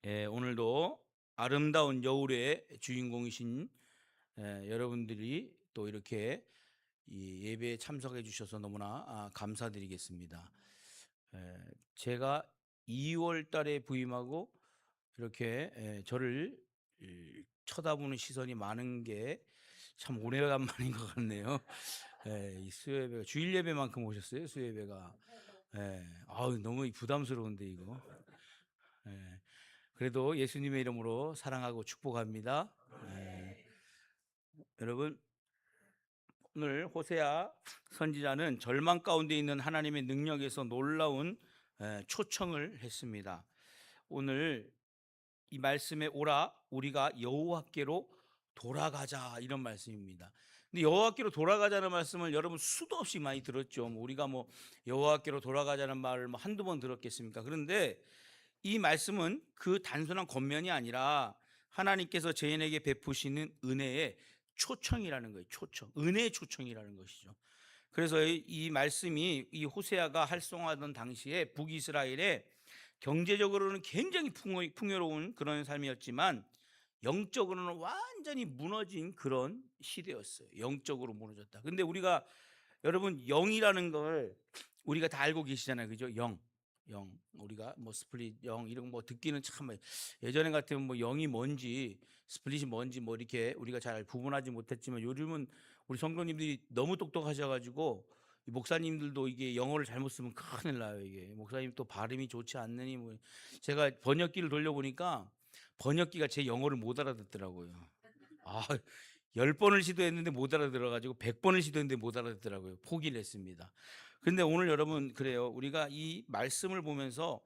오늘도 아름다운 여울의 주인공이신 여러분들이 또 이렇게 이 예배에 참석해 주셔서 너무나 감사드리겠습니다. 제가 2월 달에 부임하고 이렇게 저를 쳐다보는 시선이 많은 게 참 오래간만인 것 같네요. 이 수요예배가 주일 예배만큼 오셨어요, 수요예배가. 아우 너무 부담스러운데 이거. 예. 그래도 예수님의 이름으로 사랑하고 축복합니다. 여러분, 오늘 호세아 선지자는 절망 가운데 있는 하나님의 능력에서 놀라운 초청을 했습니다. 오늘 이 말씀에 오라 우리가 여호와께로 돌아가자 이런 말씀입니다. 근데 여호와께로 돌아가자는 말씀을 여러분 수도 없이 많이 들었죠. 우리가 뭐 여호와께로 돌아가자는 말을 뭐 한두 번 들었겠습니까? 그런데 이 말씀은 그 단순한 겉면이 아니라 하나님께서 죄인에게 베푸시는 은혜의 초청이라는 거예요. 초청. 은혜의 초청이라는 것이죠. 그래서 이 말씀이 이 호세아가 활성화하던 당시에 북이스라엘에 경제적으로는 굉장히 풍요로운 그런 삶이었지만 영적으로는 완전히 무너진 그런 시대였어요. 영적으로 무너졌다. 근데 우리가 여러분 영이라는 걸 우리가 다 알고 계시잖아요. 그죠? 영. 우리가 뭐 스플릿 영 이런 거 뭐 듣기는 참 예전에 같으면 뭐 영이 뭔지 스플릿이 뭔지 뭐 이렇게 우리가 잘 구분하지 못했지만 요즘은 우리 성도님들이 너무 똑똑하셔 가지고 이 목사님들도 이게 영어를 잘못 쓰면 큰일 나요, 이게. 목사님 또 발음이 좋지 않느니 뭐 제가 번역기를 돌려보니까 번역기가 제 영어를 못 알아듣더라고요. 아 10 번을 시도했는데 못 알아들어 가지고 100 번을 시도했는데 못 알아듣더라고요. 포기를 했습니다. 근데 오늘 여러분 그래요. 우리가 이 말씀을 보면서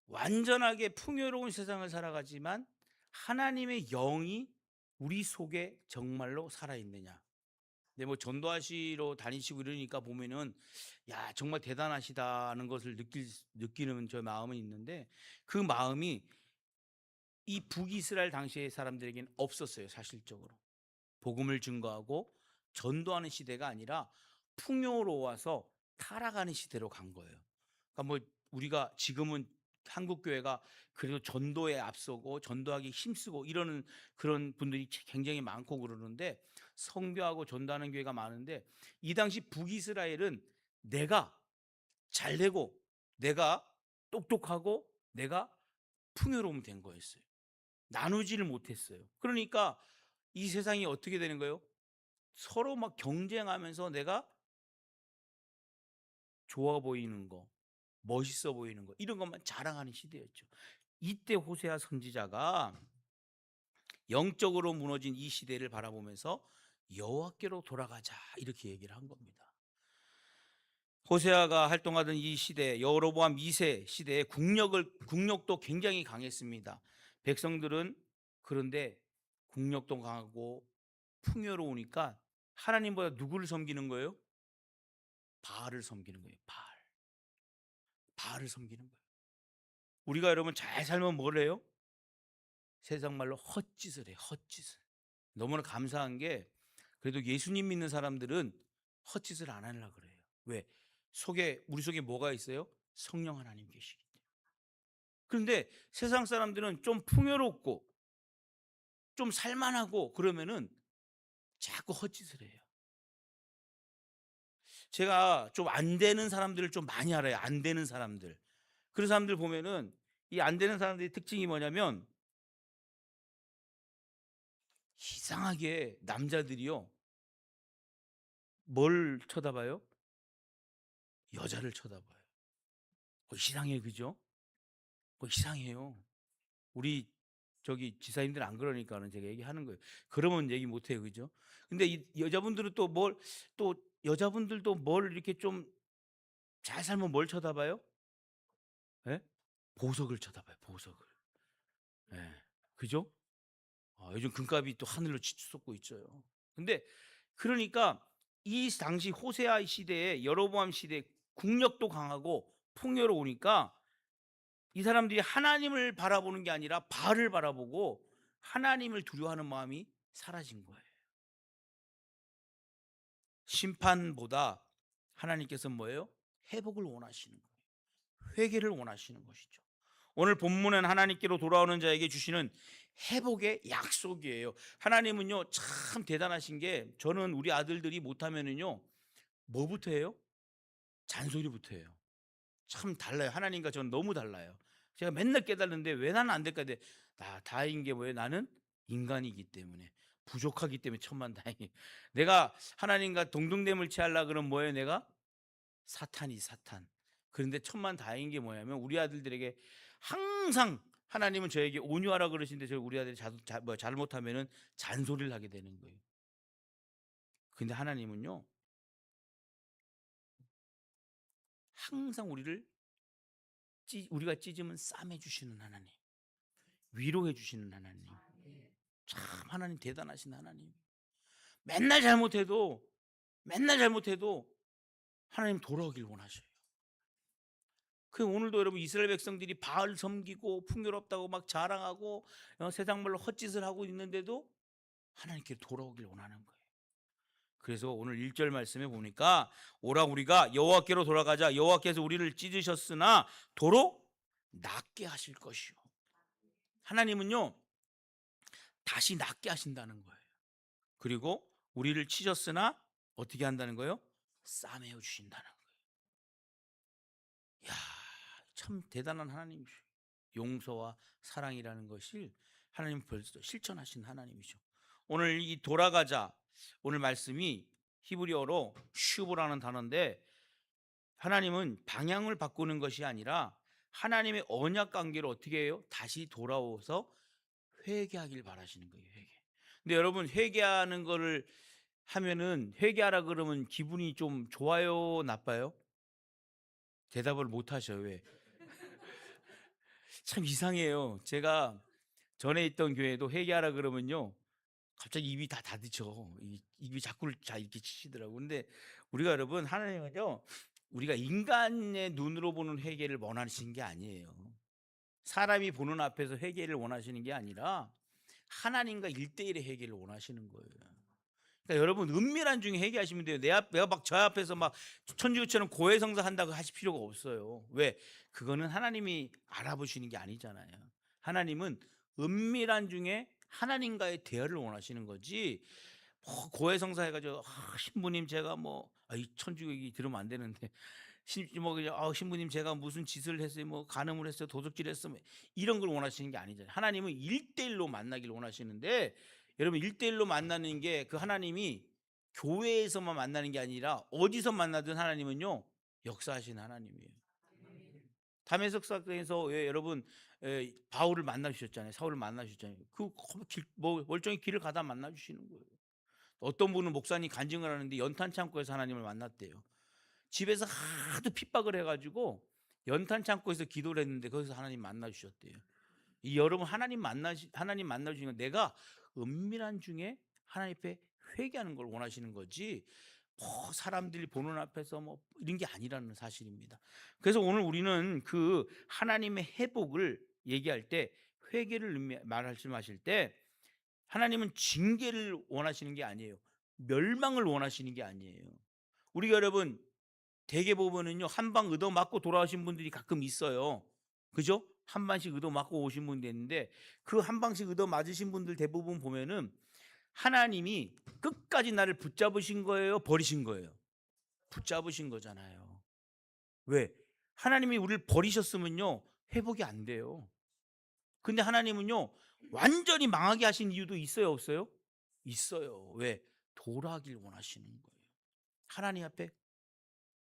완전하게 풍요로운 세상을 살아가지만 하나님의 영이 우리 속에 정말로 살아있느냐. 근데 뭐 전도하시러 다니시고 이러니까 보면은 야 정말 대단하시다는 것을 느끼는 저 마음은 있는데 그 마음이 이 북이스라엘 당시의 사람들에게는 없었어요, 사실적으로. 복음을 증거하고 전도하는 시대가 아니라 풍요로워서 타락하는 시대로 간 거예요. 그러니까 뭐 우리가 지금은 한국 교회가 그래도 전도에 앞서고 전도하기 힘쓰고 이러는 그런 분들이 굉장히 많고 그러는데 성교하고 전도하는 교회가 많은데 이 당시 북이스라엘은 내가 잘 되고 내가 똑똑하고 내가 풍요로우면 된 거였어요. 나누지를 못했어요. 그러니까 이 세상이 어떻게 되는 거예요? 서로 막 경쟁하면서 내가 좋아 보이는 거, 멋있어 보이는 거 이런 것만 자랑하는 시대였죠. 이때 호세아 선지자가 영적으로 무너진 이 시대를 바라보면서 여호와께로 돌아가자 이렇게 얘기를 한 겁니다. 호세아가 활동하던 이 시대 여로보암 2세 시대에 국력도 굉장히 강했습니다. 백성들은 그런데 국력도 강하고 풍요로우니까 하나님보다 누구를 섬기는 거예요? 바알을 섬기는 거예요. 바알을 섬기는 거예요. 우리가 여러분 잘 살면 뭘 해요? 세상 말로 헛짓을 해요. 헛짓을. 너무나 감사한 게 그래도 예수님 믿는 사람들은 헛짓을 안 하려고 그래요. 왜? 우리 속에 뭐가 있어요? 성령 하나님 계시기 때문에. 그런데 세상 사람들은 좀 풍요롭고 좀 살만하고 그러면은 자꾸 헛짓을 해요. 제가 좀 안 되는 사람들을 좀 많이 알아요. 안 되는 사람들. 그런 사람들 보면은 이 안 되는 사람들의 특징이 뭐냐면 이상하게 남자들이요. 뭘 쳐다봐요? 여자를 쳐다봐요. 그거 이상해요. 그죠? 그거 이상해요. 우리 저기 지사님들 안 그러니까는 제가 얘기하는 거예요. 그러면 얘기 못 해요. 그죠? 근데 이 여자분들은 또 여자분들도 뭘 이렇게 좀 잘 살면 뭘 쳐다봐요? 예? 보석을 쳐다봐요. 보석을. 예. 그죠? 요즘 금값이 또 하늘로 치솟고 있죠. 근데 그러니까 이 당시 호세아 시대에 여로보암 시대에 국력도 강하고 풍요로우니까 이 사람들이 하나님을 바라보는 게 아니라 바알을 바라보고 하나님을 두려워하는 마음이 사라진 거예요. 심판보다 하나님께서 뭐예요? 회복을 원하시는 거예요. 회개를 원하시는 것이죠. 오늘 본문은 하나님께로 돌아오는 자에게 주시는 회복의 약속이에요. 하나님은요 참 대단하신 게, 저는 우리 아들들이 못하면은요 뭐부터 해요? 잔소리부터 해요. 참 달라요. 하나님과 저는 너무 달라요. 제가 맨날 깨달는데 왜 나는 안 될까? 나 다행인 게 뭐예요? 나는 인간이기 때문에, 부족하기 때문에 천만다행이에요. 내가 하나님과 동등됨을 취하려 그러면 뭐예요? 내가 사탄이 사탄. 그런데 천만다행인 게 뭐냐면 우리 아들들에게 항상 하나님은 저에게 온유하라 그러시는데, 저 우리 아들이 잘못하면은 잔소리를 하게 되는 거예요. 근데 하나님은요 항상 우리가 찢으면 싸매 주시는 하나님, 위로해 주시는 하나님. 참 하나님 대단하신 하나님. 맨날 잘못해도 맨날 잘못해도 하나님 돌아오길 원하셔요. 그 오늘도 여러분 이스라엘 백성들이 바알 섬기고 풍요롭다고 막 자랑하고 세상 말로 헛짓을 하고 있는데도 하나님께 돌아오길 원하는 거예요. 그래서 오늘 1절 말씀에 보니까 오라 우리가 여호와께로 돌아가자. 여호와께서 우리를 찢으셨으나 도로 낫게 하실 것이요. 하나님은요 다시 낫게 하신다는 거예요. 그리고 우리를 치셨으나 어떻게 한다는 거예요? 싸매어 주신다는 거예요. 야, 참 대단한 하나님이죠. 용서와 사랑이라는 것을 하나님 벌써 실천하신 하나님이죠. 오늘 이 돌아가자, 오늘 말씀이 히브리어로 슈브라는 단어인데, 하나님은 방향을 바꾸는 것이 아니라 하나님의 언약 관계를 어떻게 해요? 다시 돌아오서 회개하길 바라시는 거예요. 회개. 근데 여러분 회개하는 거를 하면은, 회개하라 그러면 기분이 좀 좋아요, 나빠요? 대답을 못 하셔요. 왜? 참 이상해요. 제가 전에 있던 교회도 회개하라 그러면요 갑자기 입이 다 닫히죠. 입이 자꾸 이렇게 치시더라고. 근데 우리가 여러분 하나님은요 우리가 인간의 눈으로 보는 회개를 원하시는 게 아니에요. 사람이 보는 앞에서 회개를 원하시는 게 아니라 하나님과 1대1의 회개를 원하시는 거예요. 그러니까 여러분 은밀한 중에 회개하시면 돼요. 내가 막 저 앞에서 막 천주교처럼 고해성사 한다고 하실 필요가 없어요. 왜? 그거는 하나님이 알아보시는 게 아니잖아요. 하나님은 은밀한 중에 하나님과의 대화를 원하시는 거지. 뭐 고해성사 해가지고 신부님 제가 이 천주교 얘기 들으면 안 되는데 그냥 신부님 제가 무슨 짓을 했어요, 뭐 간음을 했어요, 도둑질 했어요, 뭐 이런 걸 원하시는 게 아니잖아요. 하나님은 1대1로 만나길 원하시는데, 여러분 1대1로 만나는 게 그 하나님이 교회에서만 만나는 게 아니라 어디서 만나든 하나님은요 역사하신 하나님이에요. 다메섹 사건에서 왜 여러분 바울을 만나주셨잖아요. 사울을 만나주셨잖아요. 멀쩡히 길을 가다 만나주시는 거예요. 어떤 분은 목사님 간증을 하는데 연탄 창고에서 하나님을 만났대요. 집에서 하도 핍박을 해가지고 연탄 창고에서 기도를 했는데 거기서 하나님 만나주셨대요. 이 여러분 하나님 만나주시는 건 내가 은밀한 중에 하나님 앞에 회개하는 걸 원하시는 거지, 뭐 사람들이 보는 앞에서 뭐 이런 게 아니라는 사실입니다. 그래서 오늘 우리는 그 하나님의 회복을 얘기할 때, 회개를 말씀하실 때 하나님은 징계를 원하시는 게 아니에요. 멸망을 원하시는 게 아니에요. 우리가 여러분 대개 보면은요 한 방 얻어 맞고 돌아오신 분들이 가끔 있어요. 그죠? 한 방씩 얻어 맞고 오신 분도 있는데, 그 한 방씩 얻어 맞으신 분들 대부분 보면은 하나님이 끝까지 나를 붙잡으신 거예요, 버리신 거예요? 붙잡으신 거잖아요. 왜? 하나님이 우리를 버리셨으면요 회복이 안 돼요. 근데 하나님은요 완전히 망하게 하신 이유도 있어요, 없어요? 있어요. 왜? 돌아가길 원하시는 거예요. 하나님 앞에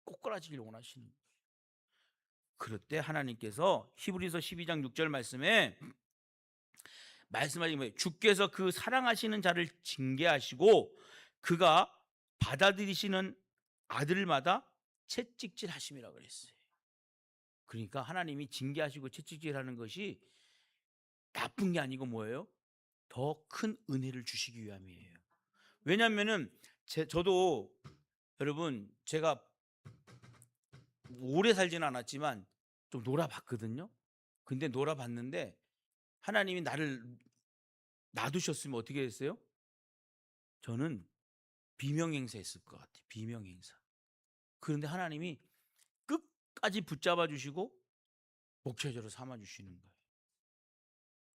꼬꾸라지길 원하시는 거예요. 그럴 때 하나님께서 히브리서 12장 6절 말씀에 말씀하신 거예요. 주께서 그 사랑하시는 자를 징계하시고 그가 받아들이시는 아들마다 채찍질 하심이라고 그랬어요. 그러니까 하나님이 징계하시고 채찍질하는 것이 나쁜 게 아니고 뭐예요? 더 큰 은혜를 주시기 위함이에요. 왜냐하면은 저도 여러분 제가 오래 살지는 않았지만 좀 놀아봤거든요. 근데 놀아봤는데 하나님이 나를 놔두셨으면 어떻게 됐어요? 저는 비명행사 했을 것 같아요. 비명행사. 그런데 하나님이 끝까지 붙잡아 주시고 목회자로 삼아 주시는 거예요.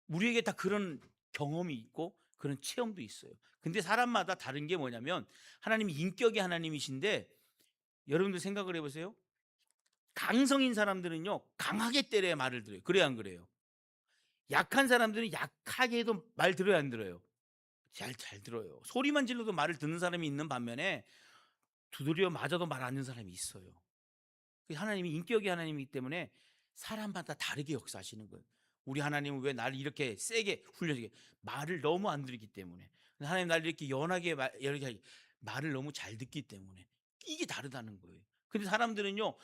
우리에게 다 그런 경험이 있고 그런 체험도 있어요. 근데 사람마다 다른 게 뭐냐면 하나님이 인격의 하나님이신데 여러분들 생각을 해 보세요. 강성인 사람들은요. 강하게 때려야 말을 들어요. 그래요, 안 그래요? 약한 사람들은 약하게 해도 말 들어요, 안 들어요? 잘 들어요. 소리만 질러도 말을 듣는 사람이 있는 반면에 두드려 맞아도 말 안 듣는 사람이 있어요. 하나님이 인격의 하나님이기 때문에 사람마다 다르게 역사하시는 거예요. 우리 하나님은 왜 나를 이렇게 세게 훈련시게 말을 너무 안 들기 때문에 하나님 나를 이렇게 연하게 이렇게 말을 너무 잘 듣기 때문에 이게 다르다는 거예요. 근데 사람들은요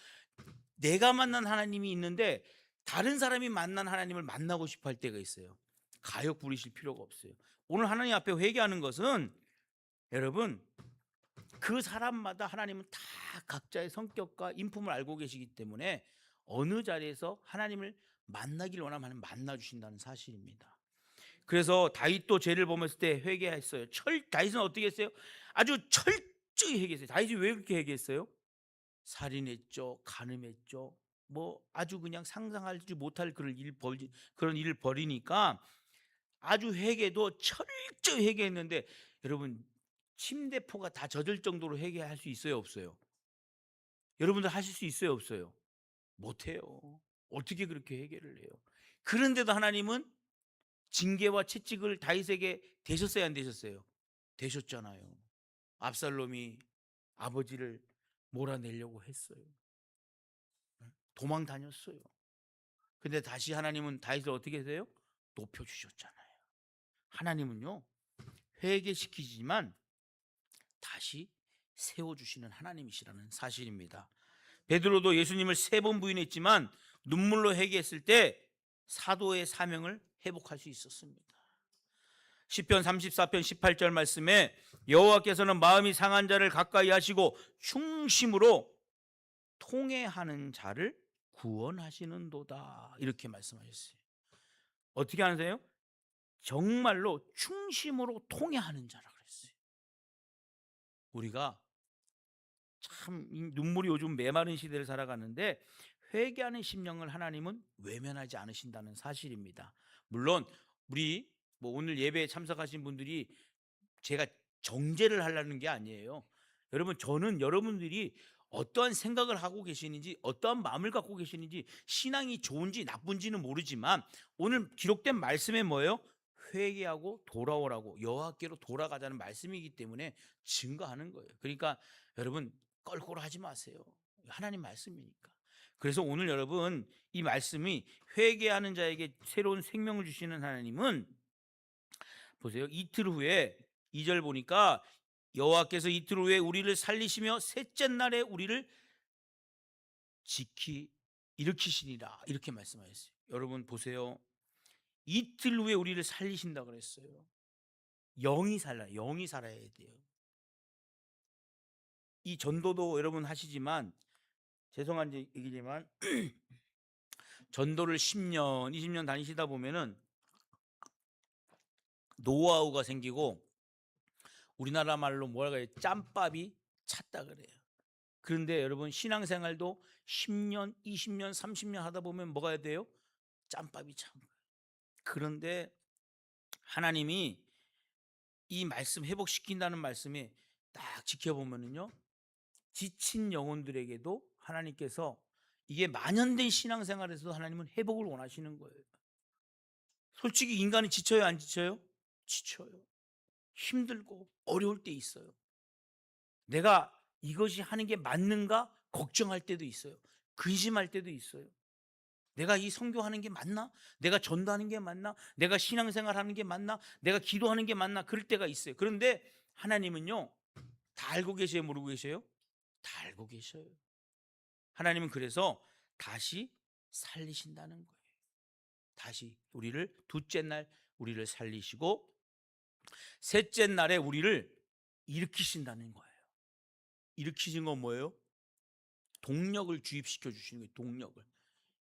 내가 만난 하나님이 있는데 다른 사람이 만난 하나님을 만나고 싶어 할 때가 있어요. 가역 부리실 필요가 없어요. 오늘 하나님 앞에 회개하는 것은 여러분 그 사람마다 하나님은 다 각자의 성격과 인품을 알고 계시기 때문에 어느 자리에서 하나님을 만나길 원하면 만나 주신다는 사실입니다. 그래서 다윗도 죄를 범했을 때 회개했어요. 다윗은 어떻게 했어요? 아주 철저히 회개했어요. 다윗이 왜 그렇게 회개했어요? 살인했죠, 간음했죠. 뭐 아주 그냥 상상하지 못할 그런 일을 벌이니까 아주 회개도 철저히 회개했는데 여러분 침대포가 다 젖을 정도로 회개할 수 있어요, 없어요? 여러분들 하실 수 있어요, 없어요? 못해요. 어떻게 그렇게 회개를 해요? 그런데도 하나님은 징계와 채찍을 다윗에게 대셨어요, 안 대셨어요? 대셨잖아요. 압살롬이 아버지를 몰아내려고 했어요. 도망 다녔어요. 근데 다시 하나님은 다윗을 어떻게 하세요? 높여 주셨잖아요. 하나님은요 회개시키지만 다시 세워주시는 하나님이시라는 사실입니다. 베드로도 예수님을 3번 부인했지만 눈물로 회개했을 때 사도의 사명을 회복할 수 있었습니다. 시편 34편 18절 말씀에 여호와께서는 마음이 상한 자를 가까이 하시고 충심으로 통회하는 자를 구원하시는도다 이렇게 말씀하셨어요. 어떻게 하세요? 정말로 충심으로 통회하는 자라 그랬어요. 우리가 참 눈물이 요즘 메마른 시대를 살아가는데 회개하는 심령을 하나님은 외면하지 않으신다는 사실입니다. 물론 우리 오늘 예배에 참석하신 분들이 제가 정죄를 하려는 게 아니에요. 여러분 저는 여러분들이 어떠한 생각을 하고 계시는지 어떠한 마음을 갖고 계시는지 신앙이 좋은지 나쁜지는 모르지만 오늘 기록된 말씀에 뭐예요? 회개하고 돌아오라고 여호와께로 돌아가자는 말씀이기 때문에 증거하는 거예요. 그러니까 여러분 껄껄하지 마세요. 하나님 말씀이니까. 그래서 오늘 여러분 이 말씀이 회개하는 자에게 새로운 생명을 주시는 하나님은 보세요. 이틀 후에 2절 보니까 여호와께서 이틀 후에 우리를 살리시며 셋째 날에 우리를 일으키시니라 이렇게 말씀하셨어요. 여러분 보세요. 이틀 후에 우리를 살리신다 그랬어요. 영이 살아야 돼요. 이 전도도 여러분 하시지만 죄송한 얘기지만 전도를 10년, 20년 다니시다 보면은 노하우가 생기고 우리나라 말로 뭐라고 해요? 짬밥이 찼다 그래요. 그런데 여러분 신앙생활도 10년, 20년, 30년 하다 보면 뭐가 돼요? 짬밥이 찬 거예요. 그런데 하나님이 이 말씀 회복시킨다는 말씀에 딱 지켜보면은요. 지친 영혼들에게도 하나님께서 이게 만연된 신앙생활에서도 하나님은 회복을 원하시는 거예요. 솔직히 인간이 지쳐요, 안 지쳐요? 지쳐요. 힘들고 어려울 때 있어요. 내가 이것이 하는 게 맞는가 걱정할 때도 있어요. 근심할 때도 있어요. 내가 이 선교하는 게 맞나? 내가 전도하는 게 맞나? 내가 신앙생활 하는 게 맞나? 내가 기도하는 게 맞나? 그럴 때가 있어요. 그런데 하나님은요 다 알고 계세요, 모르고 계세요? 다 알고 계셔요. 하나님은 그래서 다시 살리신다는 거예요. 다시 우리를 둘째 날 우리를 살리시고 셋째 날에 우리를 일으키신다는 거예요. 일으키신 건 뭐예요? 동력을 주입시켜 주시는 거예요. 동력을.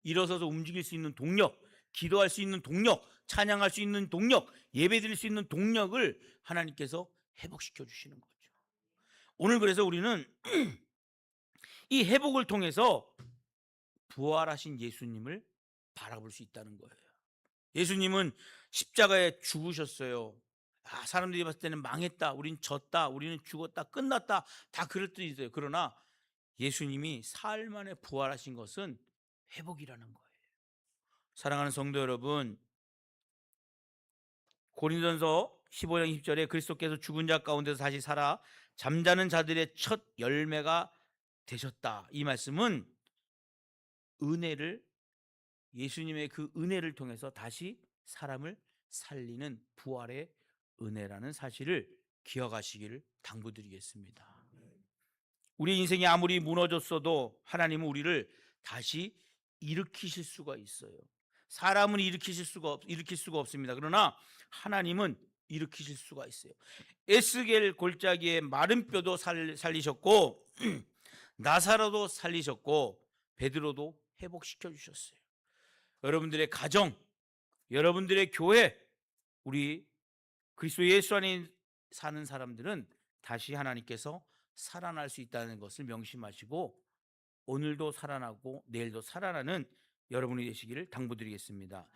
일어서서 움직일 수 있는 동력, 기도할 수 있는 동력, 찬양할 수 있는 동력, 예배드릴 수 있는 동력을 하나님께서 회복시켜 주시는 거죠. 오늘 그래서 우리는 이 회복을 통해서 부활하신 예수님을 바라볼 수 있다는 거예요. 예수님은 십자가에 죽으셨어요. 사람들이 봤을 때는 망했다, 우린 졌다, 우리는 죽었다, 끝났다, 다 그럴 때도 있어요. 그러나 예수님이 사흘 만에 부활하신 것은 회복이라는 거예요. 사랑하는 성도 여러분, 고린도전서 15장 10절에 그리스도께서 죽은 자 가운데서 다시 살아 잠자는 자들의 첫 열매가 되셨다. 이 말씀은 은혜를, 예수님의 그 은혜를 통해서 다시 사람을 살리는 부활의 은혜라는 사실을 기억하시기를 당부드리겠습니다. 우리 인생이 아무리 무너졌어도 하나님은 우리를 다시 일으키실 수가 있어요. 사람은 일으킬 수가 없습니다. 그러나 하나님은 일으키실 수가 있어요. 에스겔 골짜기에 마른 뼈도 살리셨고 나사로도 살리셨고 베드로도 회복시켜 주셨어요. 여러분들의 가정, 여러분들의 교회, 우리 그리스도 예수 안에 사는 사람들은 다시 하나님께서 살아날 수 있다는 것을 명심하시고 오늘도 살아나고 내일도 살아나는 여러분이 되시기를 당부드리겠습니다.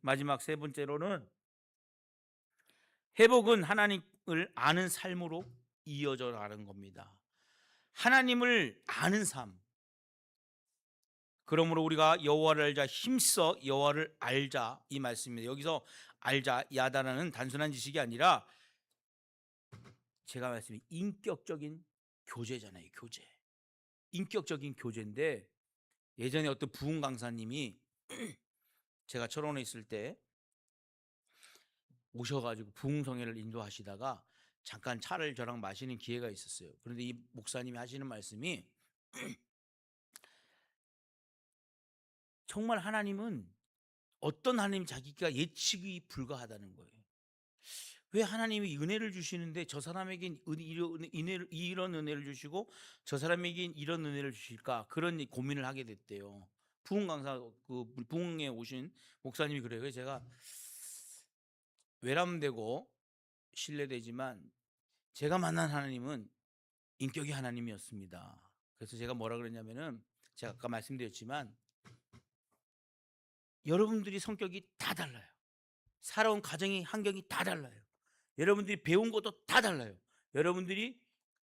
마지막 세 번째로는 회복은 하나님을 아는 삶으로 이어져 가는 겁니다. 하나님을 아는 삶. 그러므로 우리가 여호와를 알자, 힘써 여호와를 알자, 이 말씀입니다. 여기서 알자, 야다라는 단순한 지식이 아니라 제가 말씀드린 인격적인 교제잖아요. 교제. 인격적인 교제인데, 예전에 어떤 부흥 강사님이 제가 철원에 있을 때 오셔가지고 부흥성회를 인도하시다가 잠깐 차를 저랑 마시는 기회가 있었어요. 그런데 이 목사님이 하시는 말씀이 정말 하나님은 어떤 하나님 자기가 예측이 불가하다는 거예요. 왜 하나님이 은혜를 주시는데 저 사람에겐 이런 은혜를 주시고 저 사람에겐 이런 은혜를 주실까, 그런 고민을 하게 됐대요. 부흥 강사, 그 부흥에 오신 목사님이 그래요. 그래서 제가 외람되고 신뢰되지만 제가 만난 하나님은 인격의 하나님이었습니다. 그래서 제가 뭐라 그랬냐면은, 제가 아까 말씀드렸지만 여러분들이 성격이 다 달라요. 살아온 가정의 환경이 다 달라요. 여러분들이 배운 것도 다 달라요. 여러분들이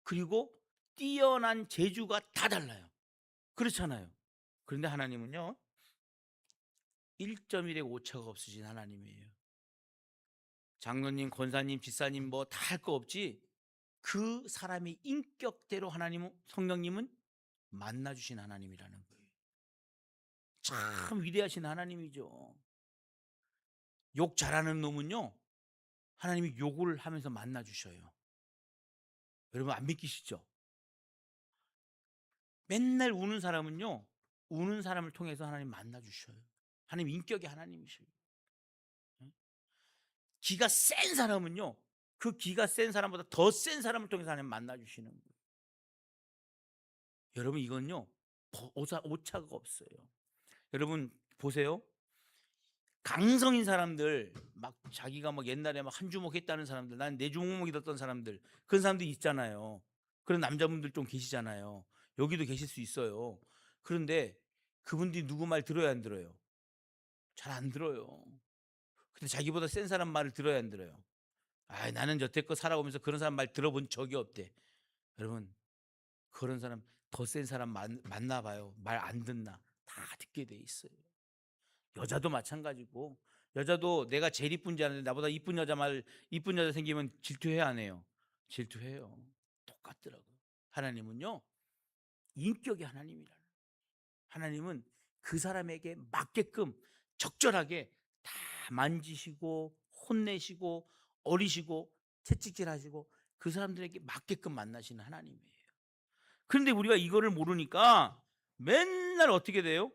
그리고 뛰어난 재주가 다 달라요. 그렇잖아요. 그런데 하나님은요 1.1의 오차가 없으신 하나님이에요. 장로님, 권사님, 집사님 뭐 다 할 거 없지, 그 사람의 인격대로 하나님은, 성령님은 만나주신 하나님이라는 거예요. 참 위대하신 하나님이죠. 욕 잘하는 놈은요 하나님이 욕을 하면서 만나주셔요. 여러분 안 믿기시죠? 맨날 우는 사람은요 우는 사람을 통해서 하나님 만나주셔요. 하나님 인격의 하나님이셔요. 기가 센 사람은요 그 기가 센 사람보다 더 센 사람을 통해서 하나님 만나주시는 거예요. 여러분 이건요 오차가 없어요. 여러분 보세요. 강성인 사람들, 막 자기가 막 옛날에 막 한 주먹 했다는 사람들, 난 네 주먹이 었던 사람들, 그런 사람들 있잖아요. 그런 남자분들 좀 계시잖아요. 여기도 계실 수 있어요. 그런데 그분들이 누구 말 들어야 안 들어요? 잘 안 들어요. 근데 자기보다 센 사람 말을 들어야 안 들어요? 나는 여태껏 살아오면서 그런 사람 말 들어본 적이 없대. 여러분 그런 사람, 더 센 사람 만나봐요. 말 안 듣나? 다 듣게 돼 있어요. 여자도 마찬가지고, 여자도 내가 제일 이쁜지 아는데 나보다 이쁜 여자 생기면 질투해야 안 해요? 질투해요. 똑같더라고요. 하나님은요 인격의 하나님이라는, 하나님은 그 사람에게 맞게끔 적절하게 다 만지시고 혼내시고 어리시고 채찍질하시고 그 사람들에게 맞게끔 만나시는 하나님이에요. 그런데 우리가 이거를 모르니까 맨날 어떻게 돼요?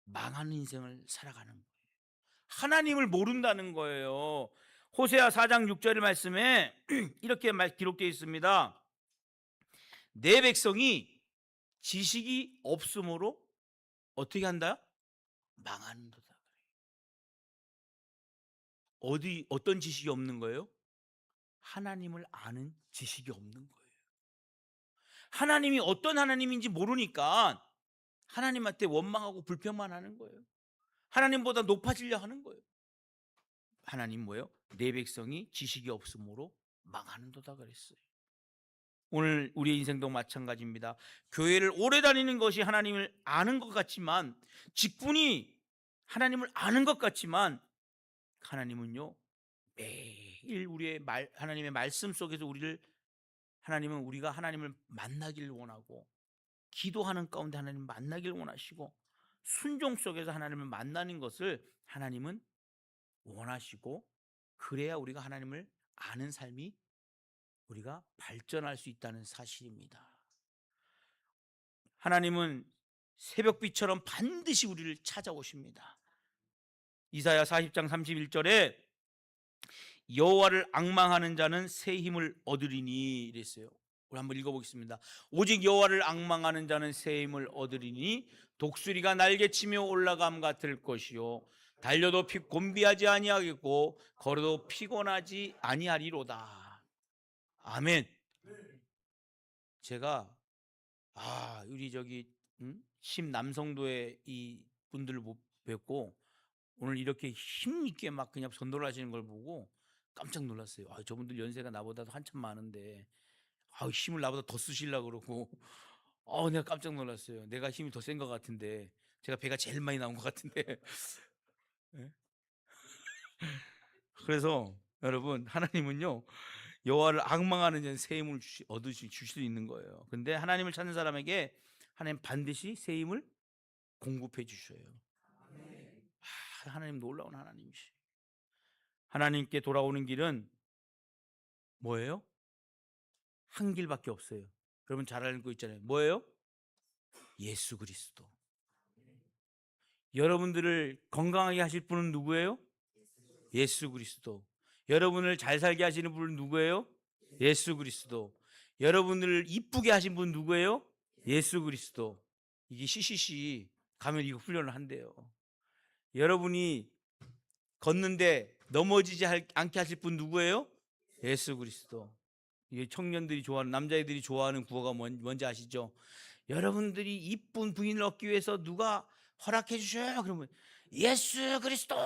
망하는 인생을 살아가는 거예요. 하나님을 모른다는 거예요. 호세아 4장 6절의 말씀에 이렇게 기록되어 있습니다. 내 백성이 지식이 없으므로 어떻게 한다? 망하는도다. 어떤 지식이 없는 거예요? 하나님을 아는 지식이 없는 거예요. 하나님이 어떤 하나님인지 모르니까 하나님한테 원망하고 불평만 하는 거예요. 하나님보다 높아지려 하는 거예요. 하나님 뭐예요? 내 백성이 지식이 없으므로 망하는도다 그랬어요. 오늘 우리의 인생도 마찬가지입니다. 교회를 오래 다니는 것이 하나님을 아는 것 같지만, 직분이 하나님을 아는 것 같지만, 하나님은요 매일 하나님의 말씀 속에서 하나님은 우리가 하나님을 만나기를 원하고, 기도하는 가운데 하나님을 만나기를 원하시고, 순종 속에서 하나님을 만나는 것을 하나님은 원하시고, 그래야 우리가 하나님을 아는 삶이 우리가 발전할 수 있다는 사실입니다. 하나님은 새벽비처럼 반드시 우리를 찾아오십니다. 이사야 40장 31절에 여호와를 앙망하는 자는 새 힘을 얻으리니 이랬어요. 우리 한번 읽어보겠습니다. 오직 여호와를 앙망하는 자는 새 힘을 얻으리니 독수리가 날개치며 올라감 같을 것이요 달려도 곤비하지 아니하겠고 걸어도 피곤하지 아니하리로다. 아멘. 제가 우리 남성도의 이 분들을 뵙고 오늘 이렇게 힘있게 막 그냥 전도를 하시는 걸 보고 깜짝 놀랐어요. 저분들 연세가 나보다도 한참 많은데 힘을 나보다 더 쓰시려고 그러고 내가 깜짝 놀랐어요. 내가 힘이 더 센 것 같은데, 제가 배가 제일 많이 나온 것 같은데. 예? 그래서 여러분, 하나님은요 여호와를 앙망하는 자는 새 힘을 주실 수 있는 거예요. 근데 하나님을 찾는 사람에게 하나님 반드시 새 힘을 공급해 주셔요. 하나님 놀라운 하나님이시. 하나님께 돌아오는 길은 뭐예요? 한 길밖에 없어요. 여러분 잘 알고 있잖아요. 뭐예요? 예수 그리스도. 여러분들을 건강하게 하실 분은 누구예요? 예수 그리스도. 여러분을 잘 살게 하시는 분은 누구예요? 예수 그리스도. 여러분들을 이쁘게 하신 분 누구예요? 예수 그리스도. 이게 CCC 가면 이거 훈련을 한대요. 여러분이 걷는데 넘어지지 않게 하실 분 누구예요? 예수 그리스도. 이게 청년들이 좋아하는, 남자애들이 좋아하는 구호가 뭔지 아시죠? 여러분들이 이쁜 부인을 얻기 위해서 누가 허락해 주셔요? 그러면 예수 그리스도.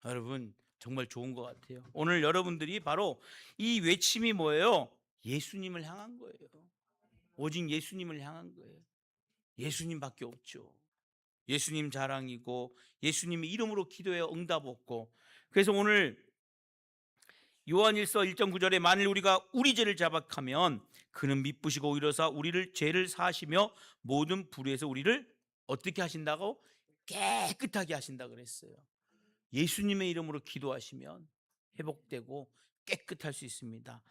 여러분 정말 좋은 것 같아요. 오늘 여러분들이 바로 이 외침이 뭐예요? 예수님을 향한 거예요. 오직 예수님을 향한 거예요. 예수님밖에 없죠. 예수님 자랑이고 예수님의 이름으로 기도해 응답 없고. 그래서 오늘 요한일서 1장 9절에 만일 우리가 우리 죄를 자박하면 그는 미쁘시고 의로사 우리를 죄를 사하시며 모든 불의에서 우리를 어떻게 하신다고? 깨끗하게 하신다 그랬어요. 예수님의 이름으로 기도하시면 회복되고 깨끗할 수 있습니다.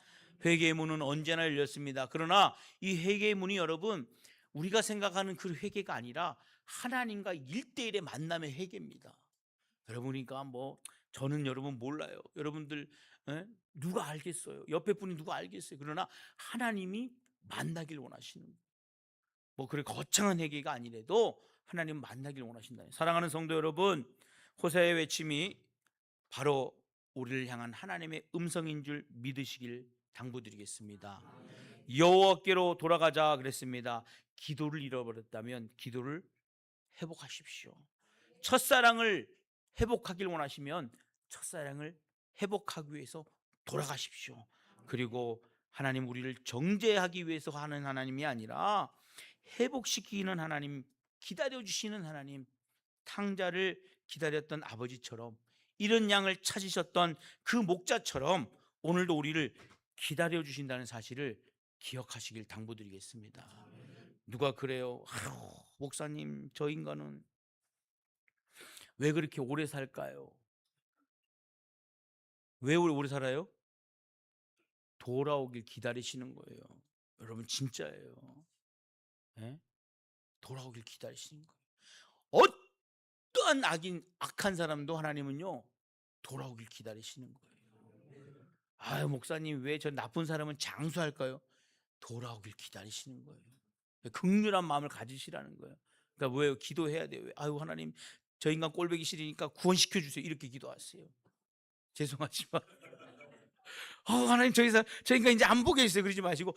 회개의 문은 언제나 열렸습니다. 그러나 이 회개의 문이 여러분 우리가 생각하는 그 회개가 아니라 하나님과 1대1의 만남의 회개입니다. 여러분이니까 저는 여러분 몰라요. 여러분들 누가 알겠어요? 옆에 분이 누가 알겠어요? 그러나 하나님이 만나길 원하시는 그래 거창한 회개가 아니래도 하나님 만나길 원하신다. 사랑하는 성도 여러분, 호세아의 외침이 바로 우리를 향한 하나님의 음성인 줄 믿으시길 당부드리겠습니다. 여호와께로 돌아가자 그랬습니다. 기도를 잃어버렸다면 기도를 회복하십시오. 첫사랑을 회복하길 원하시면 첫사랑을 회복하기 위해서 돌아가십시오. 그리고 하나님 우리를 정죄하기 위해서 하는 하나님이 아니라 회복시키는 하나님, 기다려주시는 하나님, 탕자를 기다렸던 아버지처럼 이런 양을 찾으셨던 그 목자처럼 오늘도 우리를 기다려주신다는 사실을 기억하시길 당부드리겠습니다. 누가 그래요? 목사님 저 인간은 왜 그렇게 오래 살까요? 왜 오래 살아요? 돌아오길 기다리시는 거예요. 여러분 진짜예요. 네? 돌아오길 기다리시는 거예요. 어떠한 악한 사람도 하나님은요 돌아오길 기다리시는 거예요. 목사님 왜 저 나쁜 사람은 장수할까요? 돌아오길 기다리시는 거예요. 긍휼한 마음을 가지시라는 거예요. 그러니까 왜요? 기도해야 돼요. 하나님 저 인간 꼴보기 싫으니까 구원시켜 주세요. 이렇게 기도하세요. 죄송하지만 하나님 저 인간 이제 안 보게 해주세요. 그러지 마시고